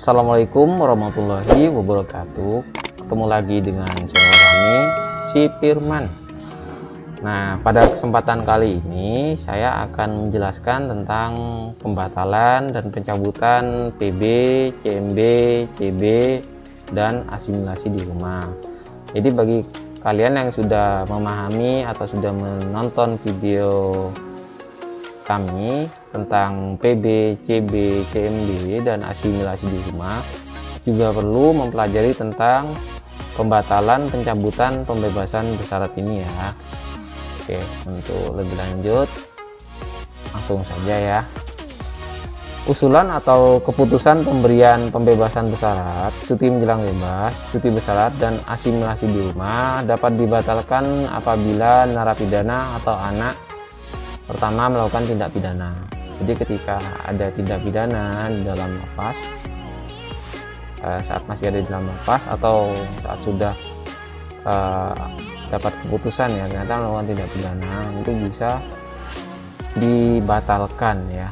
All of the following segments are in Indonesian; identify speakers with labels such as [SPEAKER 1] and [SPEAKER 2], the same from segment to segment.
[SPEAKER 1] Assalamualaikum warahmatullahi wabarakatuh. Ketemu lagi dengan channel kami, si Firman. Nah, pada kesempatan kali ini saya akan menjelaskan tentang pembatalan dan pencabutan PB, CMB, CB, dan asimilasi di rumah. Jadi bagi kalian yang sudah memahami atau sudah menonton video kami tentang PB, CB, CMB, dan asimilasi di rumah, juga perlu mempelajari tentang pembatalan, pencabutan, pembebasan bersyarat ini ya. Oke, untuk lebih lanjut langsung saja ya. Usulan atau keputusan pemberian pembebasan bersyarat, cuti menjelang bebas, cuti bersyarat, dan asimilasi di rumah dapat dibatalkan apabila narapidana atau anak pertama melakukan tindak pidana. Jadi ketika ada tindak pidana di dalam lapas, saat masih ada di dalam lapas atau saat sudah dapat keputusan ya ternyata melakukan tindak pidana, itu bisa dibatalkan ya.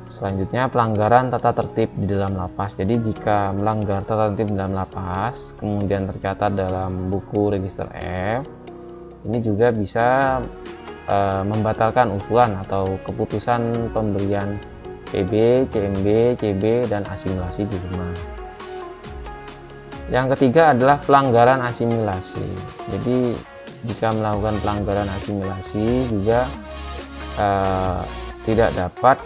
[SPEAKER 1] Selanjutnya, pelanggaran tata tertib di dalam lapas. Jadi jika melanggar tata tertib di dalam lapas kemudian tercatat dalam buku register F, ini juga bisa membatalkan usulan atau keputusan pemberian PB, CMB, CB, dan asimilasi di rumah. Yang ketiga adalah pelanggaran asimilasi. Jadi jika melakukan pelanggaran asimilasi juga tidak dapat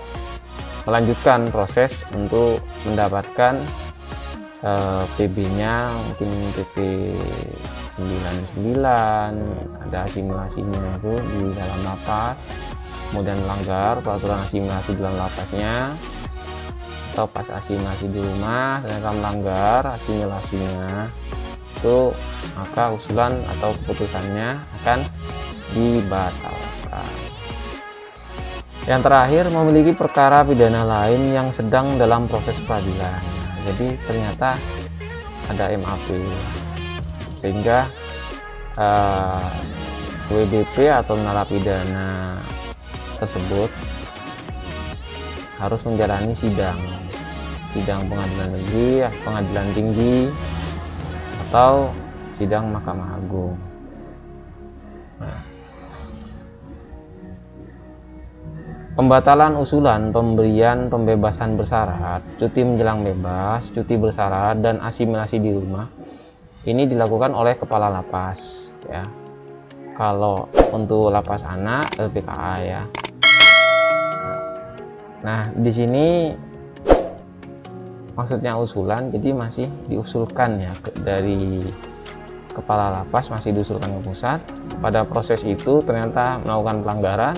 [SPEAKER 1] melanjutkan proses untuk mendapatkan PB-nya, mungkin PP 99, ada asimilasinya itu di dalam lapas, kemudian melanggar peraturan asimilasi di dalam lapasnya, atau pas asimilasi di rumah ternyata melanggar asimilasinya, itu maka usulan atau keputusannya akan dibatalkan. Yang terakhir, memiliki perkara pidana lain yang sedang dalam proses peradilan. Jadi ternyata ada MAP, sehingga WBP atau narapidana tersebut harus menjalani sidang pengadilan negeri, pengadilan tinggi, atau sidang Mahkamah Agung. Pembatalan usulan pemberian pembebasan bersyarat, cuti menjelang bebas, cuti bersyarat, dan asimilasi di rumah ini dilakukan oleh kepala lapas ya. Kalau untuk lapas anak LPKA ya. Nah, di sini maksudnya usulan, jadi masih diusulkan ya dari kepala lapas, masih diusulkan ke pusat. Pada proses itu ternyata melakukan pelanggaran,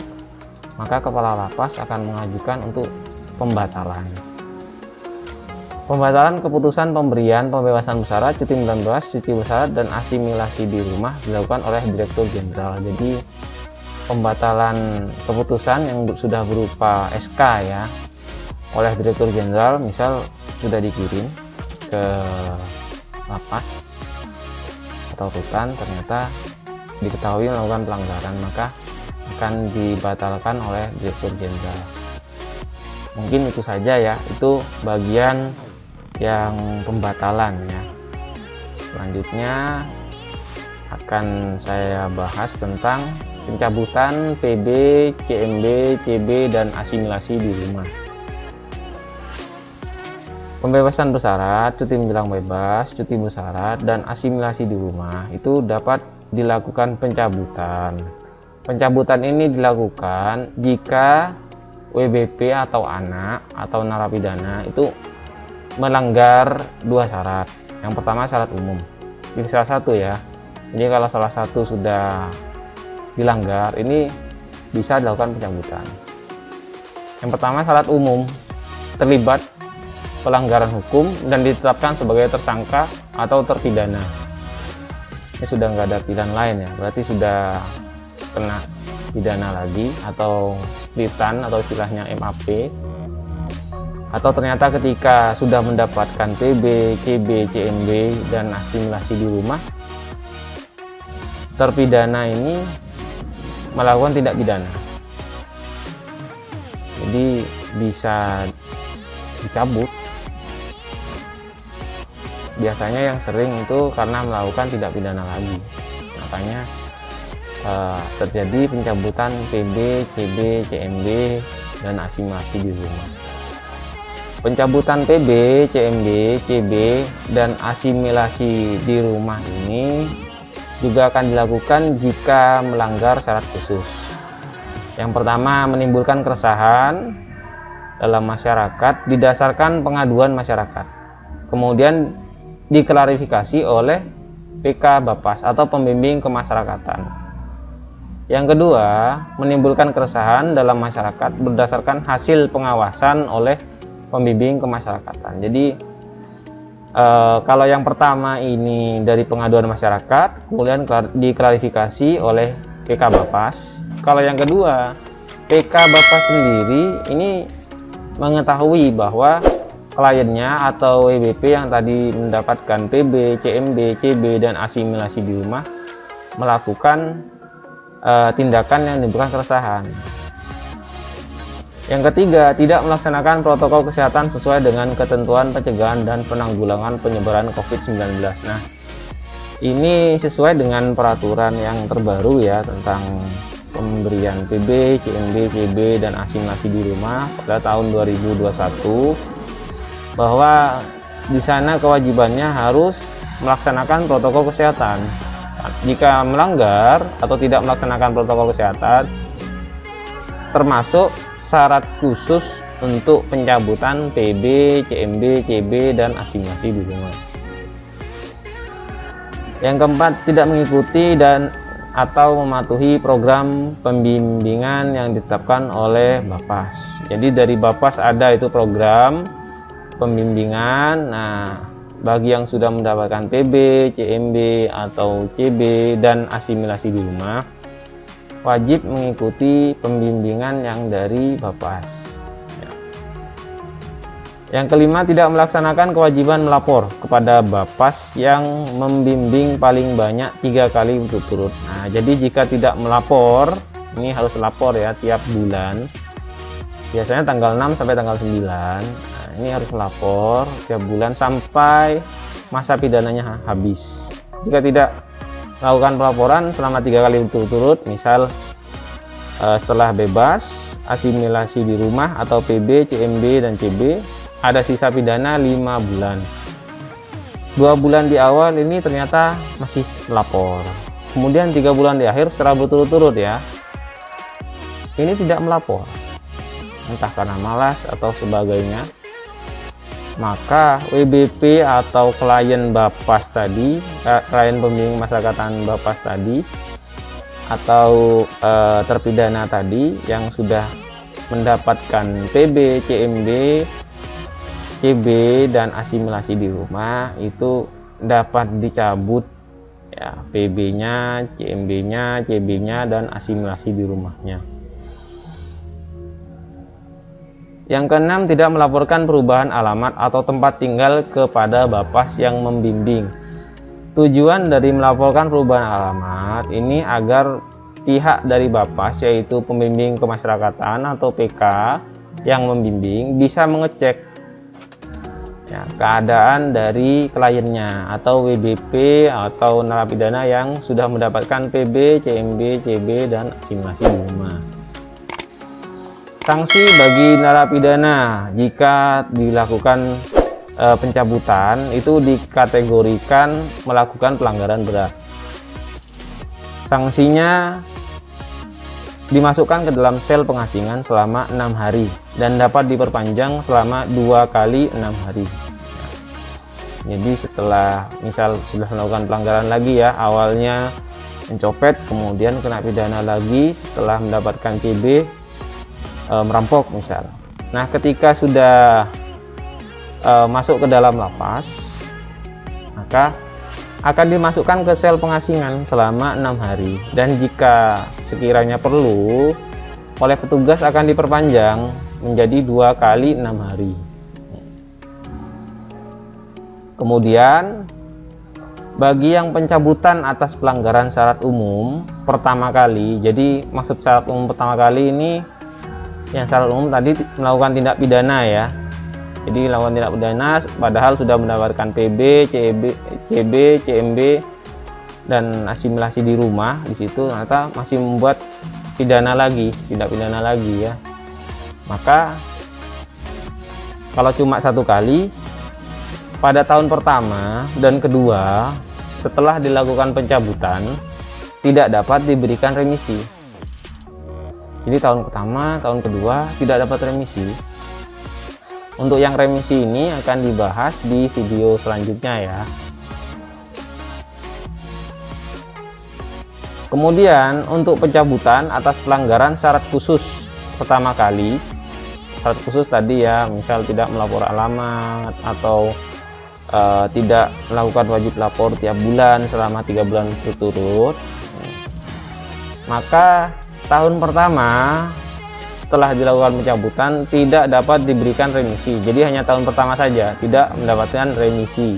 [SPEAKER 1] maka kepala lapas akan mengajukan untuk pembatalan. Pembatalan keputusan pemberian pembebasan bersyarat, cuti menjelang bebas, cuti bersyarat, dan asimilasi di rumah dilakukan oleh Direktur Jenderal. Jadi pembatalan keputusan yang sudah berupa SK ya oleh Direktur Jenderal, misal sudah dikirim ke lapas atau rutan, ternyata diketahui melakukan pelanggaran, maka akan dibatalkan oleh Direktur Jenderal. Mungkin itu saja ya, itu bagian yang pembatalan ya. Selanjutnya akan saya bahas tentang pencabutan PB, CMB, CB, dan asimilasi di rumah. Pembebasan bersyarat, cuti menjelang bebas, cuti bersyarat, dan asimilasi di rumah itu dapat dilakukan pencabutan. Pencabutan ini dilakukan jika WBP atau anak atau narapidana itu melanggar dua syarat. Yang pertama syarat umum, ini salah satu ya. Jadi kalau salah satu sudah dilanggar, ini bisa dilakukan pencabutan. Yang pertama syarat umum, terlibat pelanggaran hukum dan ditetapkan sebagai tersangka atau terpidana. Ini sudah nggak ada pilihan lain ya, berarti sudah kena pidana lagi atau splitan atau istilahnya MAP. Atau ternyata ketika sudah mendapatkan PB, CB, CMB, dan asimilasi di rumah, terpidana ini melakukan tindak pidana. Jadi bisa dicabut. Biasanya yang sering itu karena melakukan tindak pidana lagi, makanya terjadi pencabutan PB, CB, CMB, dan asimilasi di rumah. Pencabutan PB, CMB, CB, dan asimilasi di rumah ini juga akan dilakukan jika melanggar syarat khusus. Yang pertama, menimbulkan keresahan dalam masyarakat didasarkan pengaduan masyarakat, kemudian diklarifikasi oleh PK Bapas atau pembimbing kemasyarakatan. Yang kedua, menimbulkan keresahan dalam masyarakat berdasarkan hasil pengawasan oleh pembimbing kemasyarakatan. Jadi kalau yang pertama ini dari pengaduan masyarakat, kemudian diklarifikasi oleh PK Bapas. Kalau yang kedua, PK Bapas sendiri ini mengetahui bahwa kliennya atau WBP yang tadi mendapatkan PB, CMB, CB, dan asimilasi di rumah melakukan tindakan yang menimbulkan keresahan. Yang ketiga, tidak melaksanakan protokol kesehatan sesuai dengan ketentuan pencegahan dan penanggulangan penyebaran COVID-19. Nah, ini sesuai dengan peraturan yang terbaru ya tentang pemberian PB, CMB, CB, dan asimilasi di rumah pada tahun 2021, bahwa di sana kewajibannya harus melaksanakan protokol kesehatan. Jika melanggar atau tidak melaksanakan protokol kesehatan, termasuk syarat khusus untuk pencabutan PB, CMB, CB, dan asimilasi di rumah. Yang keempat, tidak mengikuti dan atau mematuhi program pembimbingan yang ditetapkan oleh Bapas. Jadi dari Bapas ada itu program pembimbingan. Nah, bagi yang sudah mendapatkan PB, CMB, atau CB, dan asimilasi di rumah, wajib mengikuti pembimbingan yang dari Bapas. Ya. Yang kelima, tidak melaksanakan kewajiban melapor kepada Bapas yang membimbing paling banyak 3 kali berturut-turut. Nah, jadi jika tidak melapor, ini harus lapor ya tiap bulan. Biasanya tanggal 6 sampai tanggal 9. Ini harus melapor tiap bulan sampai masa pidananya habis. Jika tidak melakukan pelaporan selama 3 kali berturut-turut, misal setelah bebas, asimilasi di rumah atau PB, CMB, dan CB, ada sisa pidana 5 bulan. 2 bulan di awal ini ternyata masih melapor, kemudian 3 bulan di akhir setelah berturut-turut ya, ini tidak melapor, entah karena malas atau sebagainya, maka WBP atau klien Bapas tadi, klien pembimbing masyarakatan Bapas tadi, atau terpidana tadi yang sudah mendapatkan PB, CMB, CB, dan asimilasi di rumah, itu dapat dicabut ya PB-nya, CMB-nya, CB-nya, dan asimilasi di rumahnya. Yang keenam, tidak melaporkan perubahan alamat atau tempat tinggal kepada Bapas yang membimbing. Tujuan dari melaporkan perubahan alamat ini agar pihak dari Bapas, yaitu pembimbing kemasyarakatan atau PK yang membimbing, bisa mengecek ya, keadaan dari kliennya atau WBP atau narapidana yang sudah mendapatkan PB, CMB, CB, dan asimilasi di rumah. Sanksi bagi narapidana jika dilakukan pencabutan itu dikategorikan melakukan pelanggaran berat. Sanksinya dimasukkan ke dalam sel pengasingan selama 6 hari dan dapat diperpanjang selama 2 kali 6 hari. Jadi setelah misal sudah melakukan pelanggaran lagi ya, awalnya mencopet, kemudian kena pidana lagi setelah mendapatkan CB, merampok misal. Nah, ketika sudah masuk ke dalam lapas, maka akan dimasukkan ke sel pengasingan selama 6 hari, dan jika sekiranya perlu oleh petugas akan diperpanjang menjadi 2 kali 6 hari. Kemudian bagi yang pencabutan atas pelanggaran syarat umum pertama kali, jadi maksud syarat umum pertama kali ini yang syarat umum tadi melakukan tindak pidana ya, Jadi lakukan tindak pidana padahal sudah mendapatkan PB, CB, CMB dan asimilasi di rumah, di situ ternyata masih membuat pidana lagi, tindak pidana lagi ya. Maka kalau cuma 1 kali pada tahun pertama dan kedua setelah dilakukan pencabutan tidak dapat diberikan remisi. Jadi tahun pertama, tahun kedua tidak dapat remisi. Untuk yang remisi ini akan dibahas di video selanjutnya ya. Kemudian untuk pencabutan atas pelanggaran syarat khusus pertama kali, syarat khusus tadi ya, misal tidak melapor alamat atau tidak melakukan wajib lapor tiap bulan selama 3 bulan berturut-turut, maka tahun pertama setelah dilakukan pencabutan tidak dapat diberikan remisi. Jadi hanya tahun pertama saja tidak mendapatkan remisi.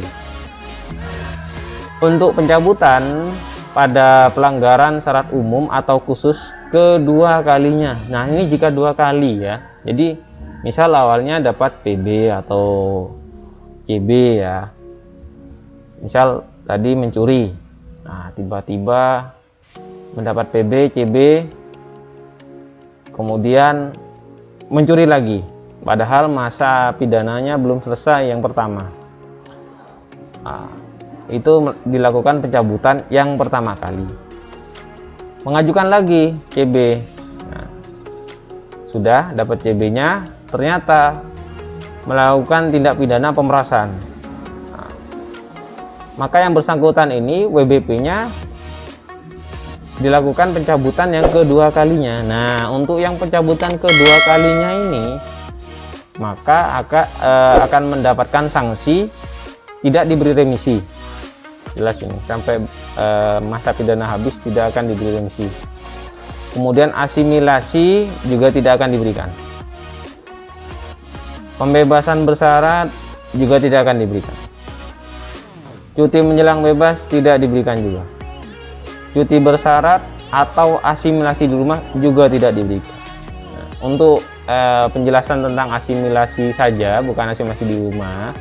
[SPEAKER 1] Untuk pencabutan pada pelanggaran syarat umum atau khusus kedua kalinya, nah ini jika 2 kali ya, jadi misal awalnya dapat PB atau CB ya, misal tadi mencuri, nah tiba-tiba mendapat PB, CB, kemudian mencuri lagi padahal masa pidananya belum selesai yang pertama. Nah, itu dilakukan pencabutan yang pertama kali. Mengajukan lagi CB, nah, sudah dapat CB-nya, ternyata melakukan tindak pidana pemerasan. Nah, maka yang bersangkutan ini WBP-nya dilakukan pencabutan yang kedua kalinya. Nah, untuk yang pencabutan kedua kalinya ini maka akan mendapatkan sanksi tidak diberi remisi. Jelas ini, sampai masa pidana habis tidak akan diberi remisi. Kemudian asimilasi juga tidak akan diberikan. Pembebasan bersyarat juga tidak akan diberikan. Cuti menjelang bebas tidak diberikan juga. Cuti bersyarat atau asimilasi di rumah juga tidak diberikan. Nah, untuk penjelasan tentang asimilasi saja, bukan asimilasi di rumah,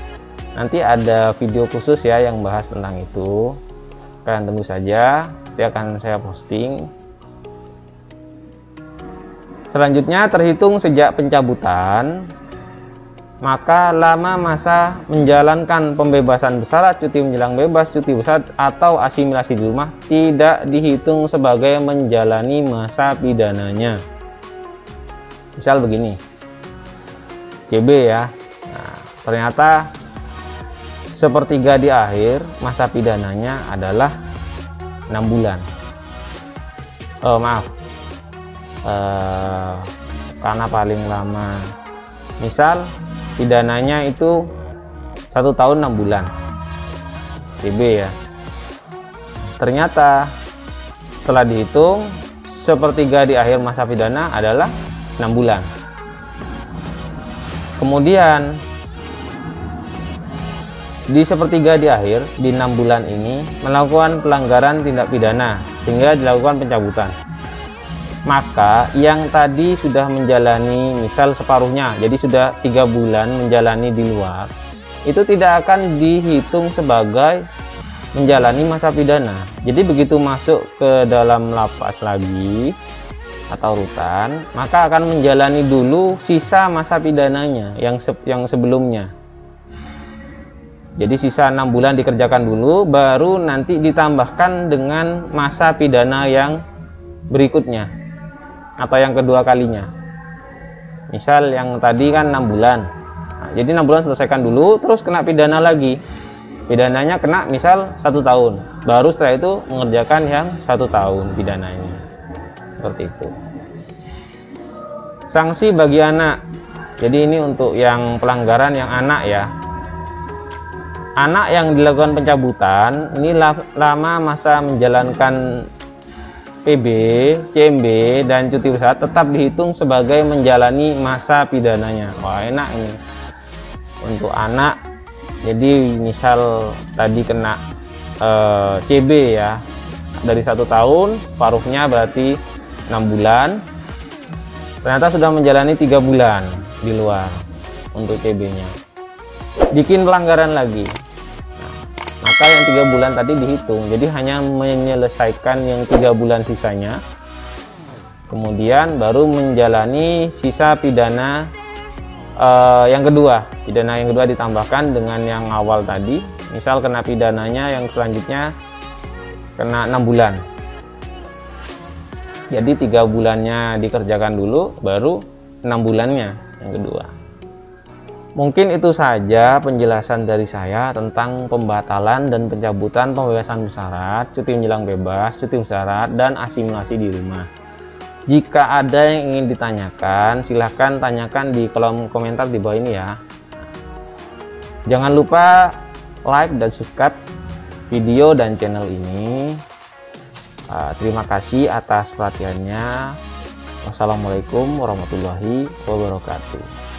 [SPEAKER 1] nanti ada video khusus ya yang bahas tentang itu. Kalian tunggu saja, pasti akan saya posting. Selanjutnya terhitung sejak pencabutan, maka lama masa menjalankan pembebasan bersyarat, cuti menjelang bebas, cuti bersyarat atau asimilasi di rumah tidak dihitung sebagai menjalani masa pidananya. Misal begini, CB ya, nah, ternyata sepertiga di akhir masa pidananya adalah 6 bulan. Karena paling lama, misal pidananya itu 1 tahun 6 bulan CB ya, ternyata setelah dihitung sepertiga di akhir masa pidana adalah 6 bulan. Kemudian di sepertiga di akhir di 6 bulan ini melakukan pelanggaran tindak pidana sehingga dilakukan pencabutan, maka yang tadi sudah menjalani misal separuhnya, jadi sudah 3 bulan menjalani di luar, itu tidak akan dihitung sebagai menjalani masa pidana. Jadi begitu masuk ke dalam lapas lagi atau rutan, maka akan menjalani dulu sisa masa pidananya yang sebelumnya. Jadi sisa 6 bulan dikerjakan dulu, baru nanti ditambahkan dengan masa pidana yang berikutnya atau yang kedua kalinya. Misal yang tadi kan 6 bulan, nah, jadi 6 bulan selesaikan dulu, terus kena pidana lagi, pidananya kena misal 1 tahun, baru setelah itu mengerjakan yang 1 tahun pidananya. Seperti itu. Sanksi bagi anak, jadi ini untuk yang pelanggaran yang anak ya. Anak yang dilakukan pencabutan ini lama masa menjalankan PB, CMB, dan cuti bersyarat tetap dihitung sebagai menjalani masa pidananya. Wah, enak ini untuk anak. Jadi misal tadi kena CB ya, dari 1 tahun, separuhnya berarti 6 bulan, ternyata sudah menjalani 3 bulan di luar untuk CB-nya. bikin pelanggaran lagi. Nah, maka yang 3 bulan tadi dihitung, jadi hanya menyelesaikan yang 3 bulan sisanya, kemudian baru menjalani sisa pidana yang kedua. Pidana yang kedua ditambahkan dengan yang awal tadi. Misal kena pidananya yang selanjutnya kena 6 bulan, jadi 3 bulannya dikerjakan dulu, baru 6 bulannya yang kedua. Mungkin itu saja penjelasan dari saya tentang pembatalan dan pencabutan pembebasan bersyarat, cuti menjelang bebas, cuti bersyarat, dan asimilasi di rumah. Jika ada yang ingin ditanyakan, silahkan tanyakan di kolom komentar di bawah ini ya. Jangan lupa like dan subscribe video dan channel ini. Terima kasih atas perhatiannya. Wassalamualaikum warahmatullahi wabarakatuh.